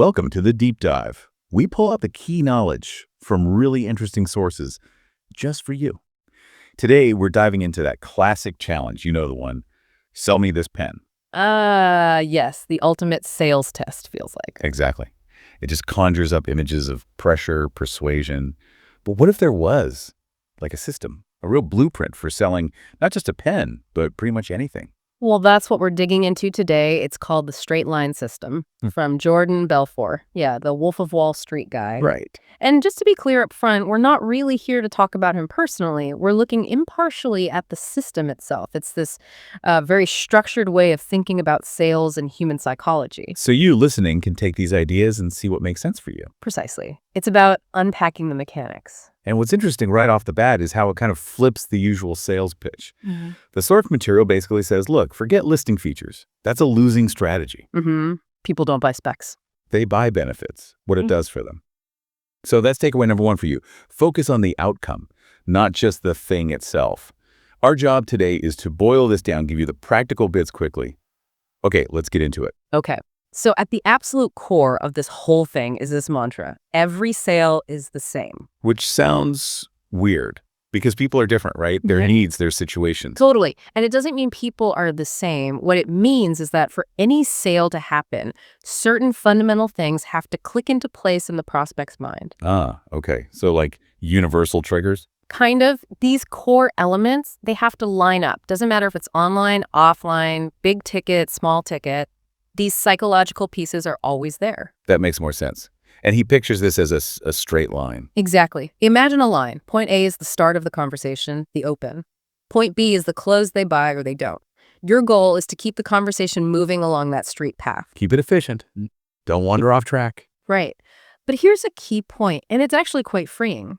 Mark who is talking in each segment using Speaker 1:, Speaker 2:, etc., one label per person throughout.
Speaker 1: Welcome to the Deep Dive. We pull out the key knowledge from really interesting sources just for you. Today, we're diving into that classic challenge. You know the one. Sell me this pen.
Speaker 2: Yes, the ultimate sales test feels like.
Speaker 1: Exactly. It just conjures up images of pressure, persuasion. But what if there was, like a system, a real blueprint for selling not just a pen, but pretty much anything?
Speaker 2: Well, that's what we're digging into today. It's called the straight line system from Jordan Belfort. Yeah, the Wolf of Wall Street guy.
Speaker 1: Right.
Speaker 2: And just to be clear up front, we're not really here to talk about him personally. We're looking impartially at the system itself. It's this very structured way of thinking about sales and human psychology.
Speaker 1: So you listening can take these ideas and see what makes sense for you.
Speaker 2: Precisely. It's about unpacking the mechanics.
Speaker 1: And what's interesting right off the bat is how it kind of flips the usual sales pitch. The source material basically says, look, forget listing features. That's a losing strategy.
Speaker 2: People don't buy specs.
Speaker 1: They buy benefits, what it does for them. So that's takeaway number one for you. Focus on the outcome, not just the thing itself. Our job today is to boil this down, give you the practical bits quickly. Okay, let's get into it.
Speaker 2: Okay. So at the absolute core of this whole thing is this mantra. Every sale is the same.
Speaker 1: Which sounds weird because people are different, right? Their needs, their situations.
Speaker 2: Totally. And it doesn't mean people are the same. What it means is that for any sale to happen, certain fundamental things have to click into place in the prospect's mind.
Speaker 1: Ah, okay. So like universal triggers?
Speaker 2: Kind of. These core elements, they have to line up. Doesn't matter if it's online, offline, big ticket, small ticket. These psychological pieces are always there.
Speaker 1: That makes more sense. And he pictures this as a straight line.
Speaker 2: Exactly. Imagine a line. Point A is the start of the conversation, the open. Point B is the close they buy or they don't. Your goal is to keep the conversation moving along that street path.
Speaker 1: Keep it efficient. Don't wander off track.
Speaker 2: Right. But here's a key point, and it's actually quite freeing.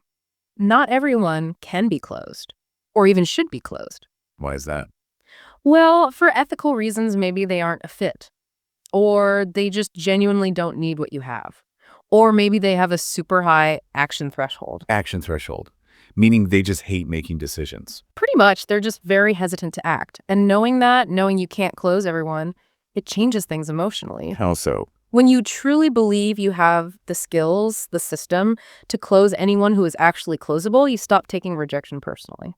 Speaker 2: Not everyone can be closed, or even should be closed.
Speaker 1: Why is that?
Speaker 2: Well, for ethical reasons, maybe they aren't a fit. Or they just genuinely don't need what you have. Or maybe they have a super high action threshold.
Speaker 1: Action threshold, meaning they just hate making decisions.
Speaker 2: Pretty much, they're just very hesitant to act. And knowing you can't close everyone, it changes things emotionally.
Speaker 1: How so?
Speaker 2: When you truly believe you have the skills, the system, to close anyone who is actually closable, you stop taking rejection personally.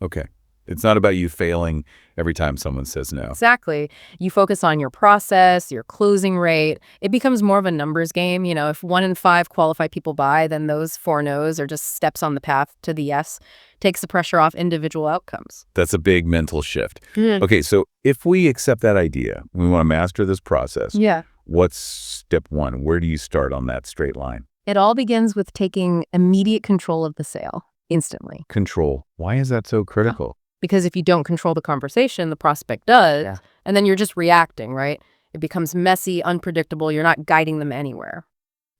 Speaker 1: Okay. It's not about you failing every time someone says no.
Speaker 2: Exactly. You focus on your process, your closing rate. It becomes more of a numbers game. You know, if 1 in 5 qualified people buy, then those 4 no's are just steps on the path to the yes. Takes the pressure off individual outcomes.
Speaker 1: That's a big mental shift. Okay, so if we accept that idea, we want to master this process.
Speaker 2: Yeah.
Speaker 1: What's step 1? Where do you start on that straight line?
Speaker 2: It all begins with taking immediate control of the sale, instantly.
Speaker 1: Control. Why is that so critical?
Speaker 2: Because if you don't control the conversation, the prospect does, and then you're just reacting, right? It becomes messy, unpredictable. You're not guiding them anywhere.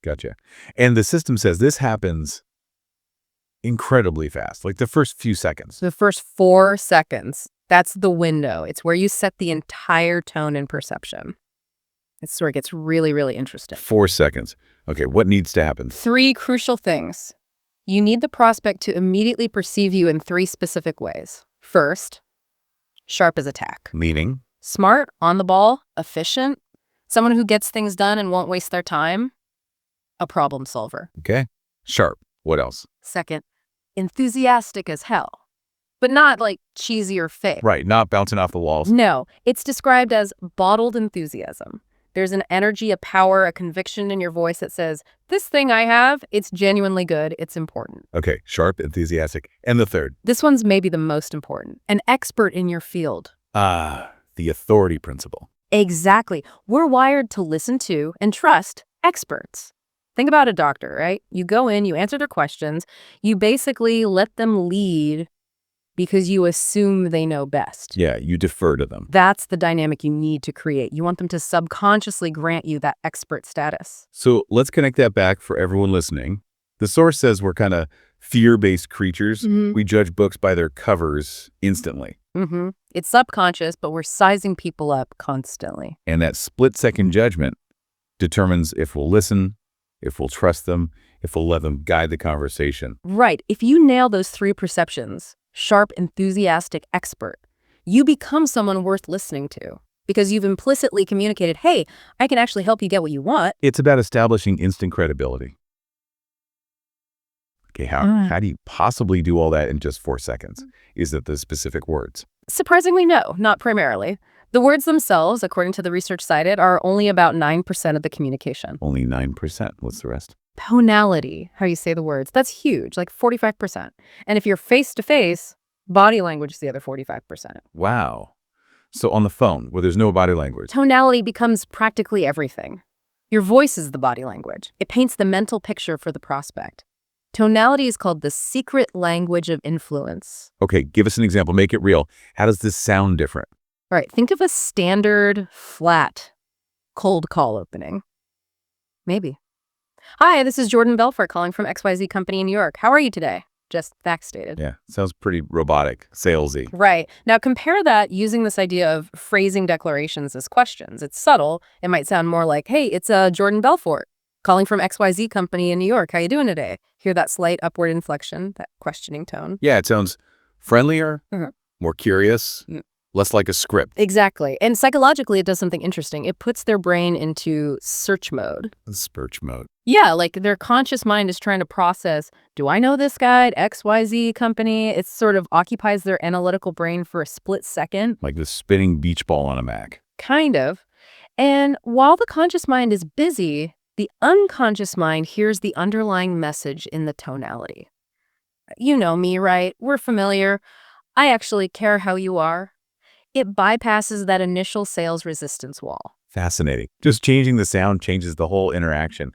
Speaker 1: Gotcha. And the system says this happens incredibly fast, like the first few seconds.
Speaker 2: The first 4 seconds, that's the window. It's where you set the entire tone and perception. It's where it gets really, really interesting.
Speaker 1: 4 seconds. Okay, what needs to happen?
Speaker 2: 3 crucial things. You need the prospect to immediately perceive you in 3 specific ways. First, sharp as a tack.
Speaker 1: Meaning?
Speaker 2: Smart, on the ball, efficient, someone who gets things done and won't waste their time. A problem solver.
Speaker 1: Okay. Sharp. What else?
Speaker 2: Second, enthusiastic as hell. But not like cheesy or fake.
Speaker 1: Right, not bouncing off the walls.
Speaker 2: No, it's described as bottled enthusiasm. There's an energy, a power, a conviction in your voice that says, this thing I have, it's genuinely good, it's important.
Speaker 1: Okay, sharp, enthusiastic. And the third?
Speaker 2: This one's maybe the most important. An expert in your field.
Speaker 1: The authority principle.
Speaker 2: Exactly. We're wired to listen to and trust experts. Think about a doctor, right? You go in, you answer their questions, you basically let them lead because you assume they know best.
Speaker 1: Yeah, you defer to them.
Speaker 2: That's the dynamic you need to create. You want them to subconsciously grant you that expert status.
Speaker 1: So let's connect that back for everyone listening. The source says we're kind of fear-based creatures. We judge books by their covers instantly.
Speaker 2: It's subconscious, but we're sizing people up constantly.
Speaker 1: And that split-second judgment determines if we'll listen, if we'll trust them, if we'll let them guide the conversation.
Speaker 2: Right. If you nail those 3 perceptions, sharp, enthusiastic, expert, you become someone worth listening to. because you've implicitly communicated, hey, I can actually help you get what you want.
Speaker 1: It's about establishing instant credibility. Okay, how do you possibly do all that in just 4 seconds? Is it the specific words?
Speaker 2: Surprisingly, no, not primarily. The words themselves, according to the research cited, are only about 9% of the communication.
Speaker 1: Only 9%. What's the rest?
Speaker 2: Tonality, how you say the words, that's huge, like 45%. And if you're face-to-face, body language is the other 45%.
Speaker 1: Wow. So on the phone, where there's no body language.
Speaker 2: Tonality becomes practically everything. Your voice is the body language. It paints the mental picture for the prospect. Tonality is called the secret language of influence.
Speaker 1: Okay, give us an example. Make it real. How does this sound different?
Speaker 2: All right, think of a standard, flat, cold call opening. Maybe. Hi, this is Jordan Belfort calling from XYZ Company in New York. How are you today? Just facts stated.
Speaker 1: Yeah, sounds pretty robotic, salesy.
Speaker 2: Right. Now compare that using this idea of phrasing declarations as questions. It's subtle. It might sound more like, hey, it's Jordan Belfort calling from XYZ Company in New York. How you doing today? Hear that slight upward inflection, that questioning tone?
Speaker 1: Yeah, it sounds friendlier, more curious,
Speaker 2: Mm.
Speaker 1: less like a script.
Speaker 2: Exactly. And psychologically, it does something interesting. It puts their brain into search mode.
Speaker 1: Search mode.
Speaker 2: Yeah, like their conscious mind is trying to process, do I know this guy at XYZ Company? It sort of occupies their analytical brain for a split second.
Speaker 1: Like the spinning beach ball on a Mac.
Speaker 2: Kind of. And while the conscious mind is busy, the unconscious mind hears the underlying message in the tonality. You know me, right? We're familiar. I actually care how you are. It bypasses that initial sales resistance wall.
Speaker 1: Fascinating. Just changing the sound changes the whole interaction.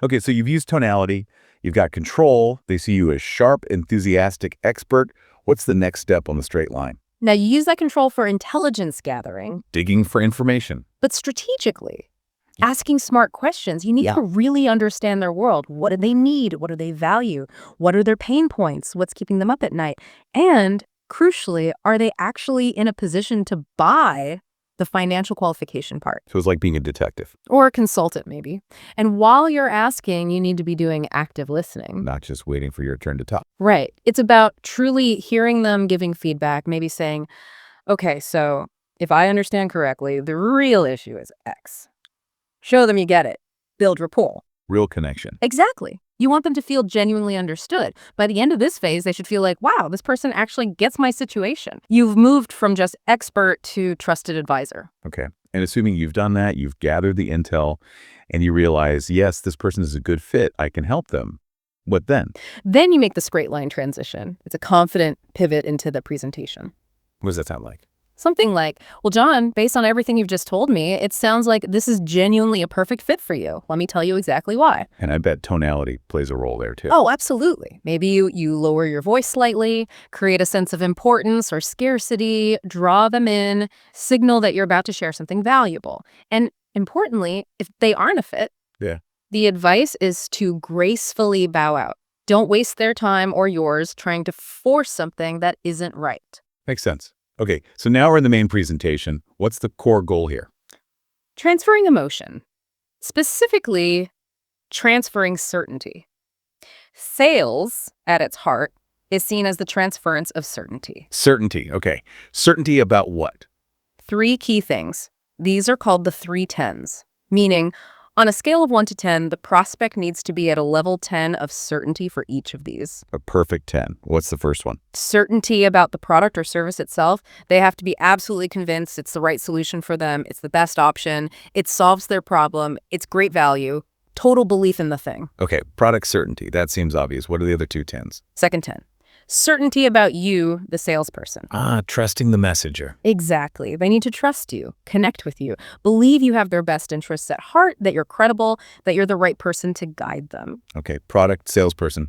Speaker 1: Okay, so you've used tonality. You've got control. They see you as sharp, enthusiastic expert. What's the next step on the straight line?
Speaker 2: Now, you use that control for intelligence gathering,
Speaker 1: Digging for information.
Speaker 2: but strategically. Asking smart questions. You need to really understand their world. What do they need? What do they value? What are their pain points? What's keeping them up at night? And crucially, are they actually in a position to buy the financial qualification part?
Speaker 1: So it's like being a detective,
Speaker 2: Or a consultant, maybe. And while you're asking, you need to be doing active listening.
Speaker 1: not just waiting for your turn to talk.
Speaker 2: Right. It's about truly hearing them, giving feedback, maybe saying, okay, so if I understand correctly, the real issue is X. Show them you get it. Build rapport.
Speaker 1: Real connection.
Speaker 2: Exactly. You want them to feel genuinely understood. By the end of this phase, they should feel like, wow, this person actually gets my situation. You've moved from just expert to trusted advisor.
Speaker 1: Okay. And assuming you've done that, you've gathered the intel, and you realize, yes, this person is a good fit. I can help them. What then?
Speaker 2: Then you make the straight line transition. It's a confident pivot into the presentation.
Speaker 1: What does that sound like?
Speaker 2: Something like, well, John, based on everything you've just told me, it sounds like this is genuinely a perfect fit for you. Let me tell you exactly why.
Speaker 1: And I bet tonality plays a role there too.
Speaker 2: Oh, absolutely. Maybe you lower your voice slightly, create a sense of importance or scarcity, draw them in, signal that you're about to share something valuable. And importantly, if they aren't a fit, the advice is to gracefully bow out. Don't waste their time or yours trying to force something that isn't right.
Speaker 1: Makes sense. Okay, so now we're in the main presentation. What's the core goal here?
Speaker 2: Transferring emotion, specifically transferring certainty. Sales, at its heart, is seen as the transference of certainty.
Speaker 1: Certainty. Okay. Certainty about what?
Speaker 2: 3 key things. These are called the 3 10s, meaning on a scale of 1 to 10, the prospect needs to be at a level 10 of certainty for each of these.
Speaker 1: A perfect 10. What's the first one?
Speaker 2: Certainty about the product or service itself. They have to be absolutely convinced it's the right solution for them. It's the best option. It solves their problem. It's great value. Total belief in the thing.
Speaker 1: Okay, product certainty. That seems obvious. What are the other 2 10s?
Speaker 2: Second 10. Certainty about you, the salesperson.
Speaker 1: Trusting the messenger.
Speaker 2: Exactly. They need to trust you, connect with you, believe you have their best interests at heart, that you're credible, that you're the right person to guide them.
Speaker 1: Okay, product, salesperson.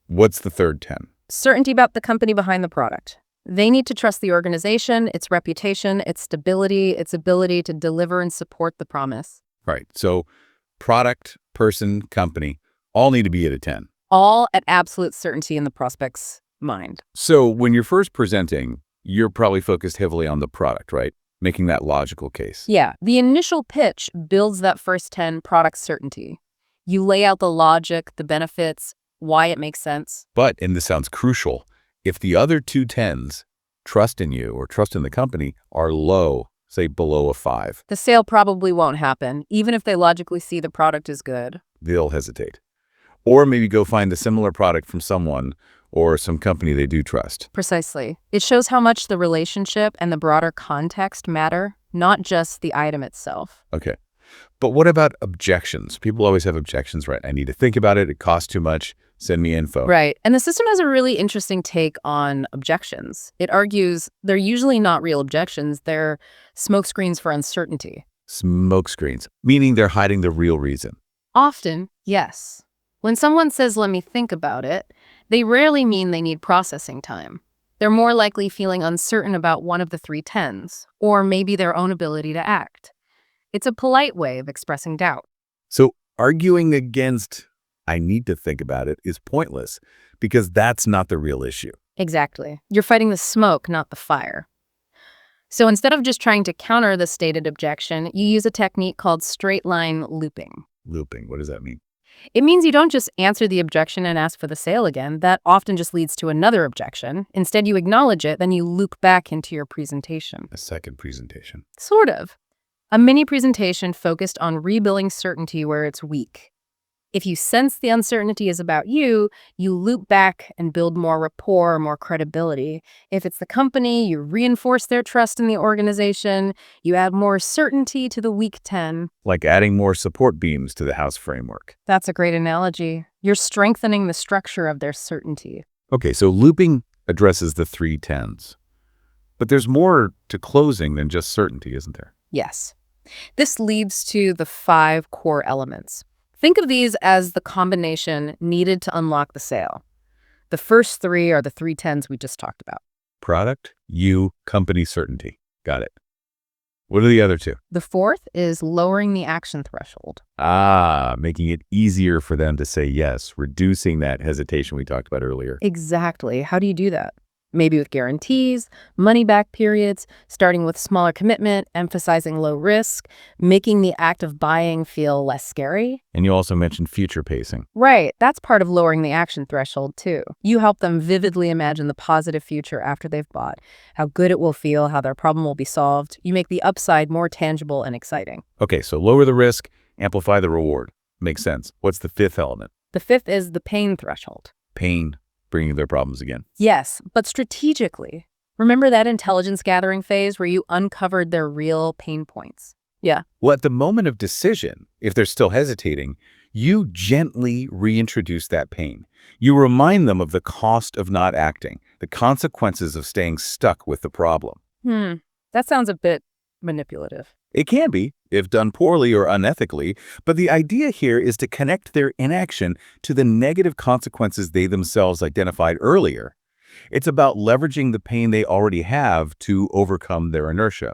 Speaker 1: What's the third 10?
Speaker 2: Certainty about the company behind the product. They need to trust the organization, its reputation, its stability, its ability to deliver and support the promise.
Speaker 1: Right. So product, person, company, all need to be at a 10.
Speaker 2: All at absolute certainty in the prospect's mind.
Speaker 1: So when you're first presenting, you're probably focused heavily on the product, right? Making that logical case.
Speaker 2: Yeah, the initial pitch builds that first 10 product certainty. You lay out the logic, the benefits, why it makes sense.
Speaker 1: But, and this sounds crucial, if the other 2 10s, trust in you or trust in the company, are low, say below a 5.
Speaker 2: The sale probably won't happen, even if they logically see the product is good.
Speaker 1: They'll hesitate. Or maybe go find a similar product from someone or some company they do trust.
Speaker 2: Precisely. It shows how much the relationship and the broader context matter, not just the item itself.
Speaker 1: Okay. But what about objections? People always have objections, right? I need to think about it. It costs too much. Send me info.
Speaker 2: Right. And the system has a really interesting take on objections. It argues they're usually not real objections. They're smokescreens for uncertainty.
Speaker 1: Smoke screens, meaning they're hiding the real reason.
Speaker 2: Often, yes. When someone says, let me think about it, they rarely mean they need processing time. They're more likely feeling uncertain about one of the 3 10s, or maybe their own ability to act. It's a polite way of expressing doubt.
Speaker 1: So arguing against I need to think about it is pointless because that's not the real issue.
Speaker 2: Exactly. You're fighting the smoke, not the fire. So instead of just trying to counter the stated objection, you use a technique called straight line looping.
Speaker 1: Looping, what does that mean?
Speaker 2: It means you don't just answer the objection and ask for the sale again. That often just leads to another objection. Instead, you acknowledge it, then you loop back into your presentation.
Speaker 1: A second presentation.
Speaker 2: Sort of. A mini presentation focused on rebuilding certainty where it's weak. If you sense the uncertainty is about you, you loop back and build more rapport, more credibility. If it's the company, you reinforce their trust in the organization. You add more certainty to the weak 10.
Speaker 1: Like adding more support beams to the house framework.
Speaker 2: That's a great analogy. You're strengthening the structure of their certainty.
Speaker 1: Okay, so looping addresses the 3 10s. But there's more to closing than just certainty, isn't there?
Speaker 2: Yes. This leads to the 5 core elements. Think of these as the combination needed to unlock the sale. The first 3 are the 3 10s we just talked about.
Speaker 1: Product, you, company, certainty. Got it. What are the other 2?
Speaker 2: The 4th is lowering the action threshold.
Speaker 1: Making it easier for them to say yes, reducing that hesitation we talked about earlier.
Speaker 2: Exactly. How do you do that? Maybe with guarantees, money-back periods, starting with smaller commitment, emphasizing low risk, making the act of buying feel less scary.
Speaker 1: And you also mentioned future pacing.
Speaker 2: Right. That's part of lowering the action threshold, too. You help them vividly imagine the positive future after they've bought, how good it will feel, how their problem will be solved. You make the upside more tangible and exciting.
Speaker 1: Okay, so lower the risk, amplify the reward. Makes sense. What's the 5th element?
Speaker 2: The 5th is the pain threshold.
Speaker 1: Pain, bringing their problems again.
Speaker 2: Yes, but strategically. Remember that intelligence gathering phase where you uncovered their real pain points? Yeah.
Speaker 1: Well, at the moment of decision, if they're still hesitating, you gently reintroduce that pain. You remind them of the cost of not acting, the consequences of staying stuck with the problem.
Speaker 2: That sounds a bit manipulative.
Speaker 1: It can be, if done poorly or unethically, but the idea here is to connect their inaction to the negative consequences they themselves identified earlier. It's about leveraging the pain they already have to overcome their inertia.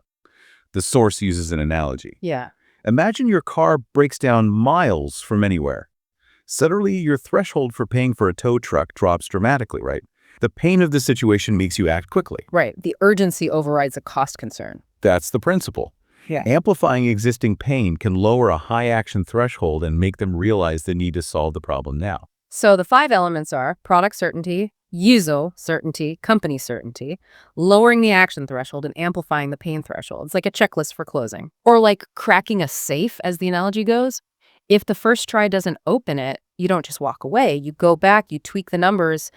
Speaker 1: The source uses an analogy.
Speaker 2: Yeah.
Speaker 1: Imagine your car breaks down miles from anywhere. Suddenly, your threshold for paying for a tow truck drops dramatically, right? The pain of the situation makes you act quickly.
Speaker 2: Right. The urgency overrides a cost concern.
Speaker 1: That's the principle.
Speaker 2: Yeah.
Speaker 1: Amplifying existing pain can lower a high action threshold and make them realize the need to solve the problem now.
Speaker 2: So the 5 elements are product certainty, user certainty, company certainty, lowering the action threshold, and amplifying the pain threshold. It's like a checklist for closing. Or like cracking a safe, as the analogy goes. If the first try doesn't open it, you don't just walk away. You go back, you tweak the numbers,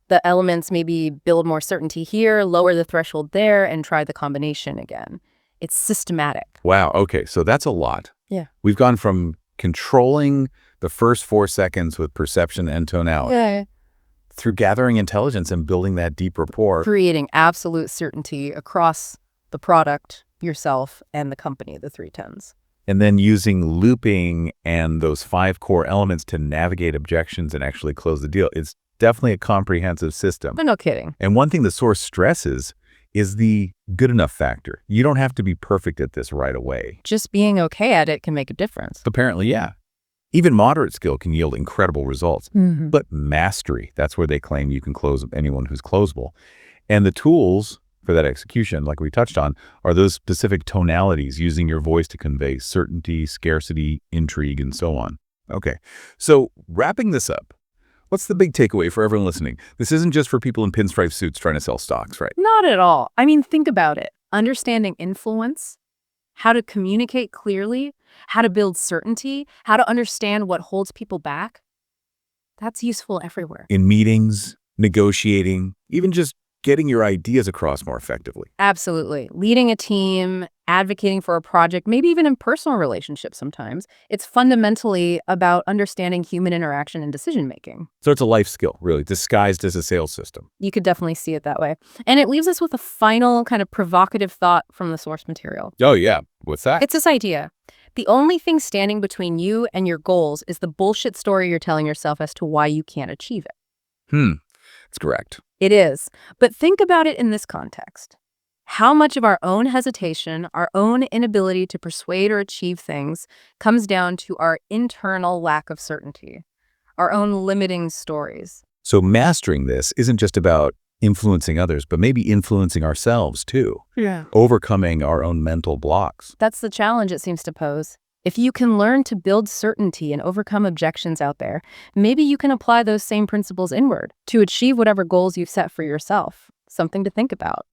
Speaker 2: the elements, maybe build more certainty here, lower the threshold there, and try the combination again. It's systematic.
Speaker 1: Wow, okay, so that's a lot.
Speaker 2: Yeah.
Speaker 1: We've gone from controlling the first 4 seconds with perception and tonality through gathering intelligence and building that deep rapport.
Speaker 2: Creating absolute certainty across the product, yourself, and the company, the 3 10s.
Speaker 1: And then using looping and those 5 core elements to navigate objections and actually close the deal. It's definitely a comprehensive system.
Speaker 2: But no kidding.
Speaker 1: And one thing the source stresses is the good enough factor. You don't have to be perfect at this right away.
Speaker 2: Just being okay at it can make a difference.
Speaker 1: Apparently, yeah. Even moderate skill can yield incredible results. But mastery, that's where they claim you can close anyone who's closable. And the tools for that execution, like we touched on, are those specific tonalities using your voice to convey certainty, scarcity, intrigue, and so on. Okay, so wrapping this up, what's the big takeaway for everyone listening? This isn't just for people in pinstripe suits trying to sell stocks, right?
Speaker 2: Not at all. I mean, think about it. Understanding influence, how to communicate clearly, how to build certainty, how to understand what holds people back. That's useful everywhere.
Speaker 1: In meetings, negotiating, even just getting your ideas across more effectively.
Speaker 2: Absolutely. Leading a team, advocating for a project, maybe even in personal relationships sometimes, it's fundamentally about understanding human interaction and decision-making.
Speaker 1: So it's a life skill, really, disguised as a sales system.
Speaker 2: You could definitely see it that way. And it leaves us with a final kind of provocative thought from the source material.
Speaker 1: Oh, yeah. What's that?
Speaker 2: It's this idea. The only thing standing between you and your goals is the bullshit story you're telling yourself as to why you can't achieve it.
Speaker 1: It's correct.
Speaker 2: It is. But think about it in this context. How much of our own hesitation, our own inability to persuade or achieve things, comes down to our internal lack of certainty, our own limiting stories.
Speaker 1: So mastering this isn't just about influencing others, but maybe influencing ourselves too.
Speaker 2: Yeah.
Speaker 1: Overcoming our own mental blocks.
Speaker 2: That's the challenge it seems to pose. If you can learn to build certainty and overcome objections out there, maybe you can apply those same principles inward to achieve whatever goals you've set for yourself. Something to think about.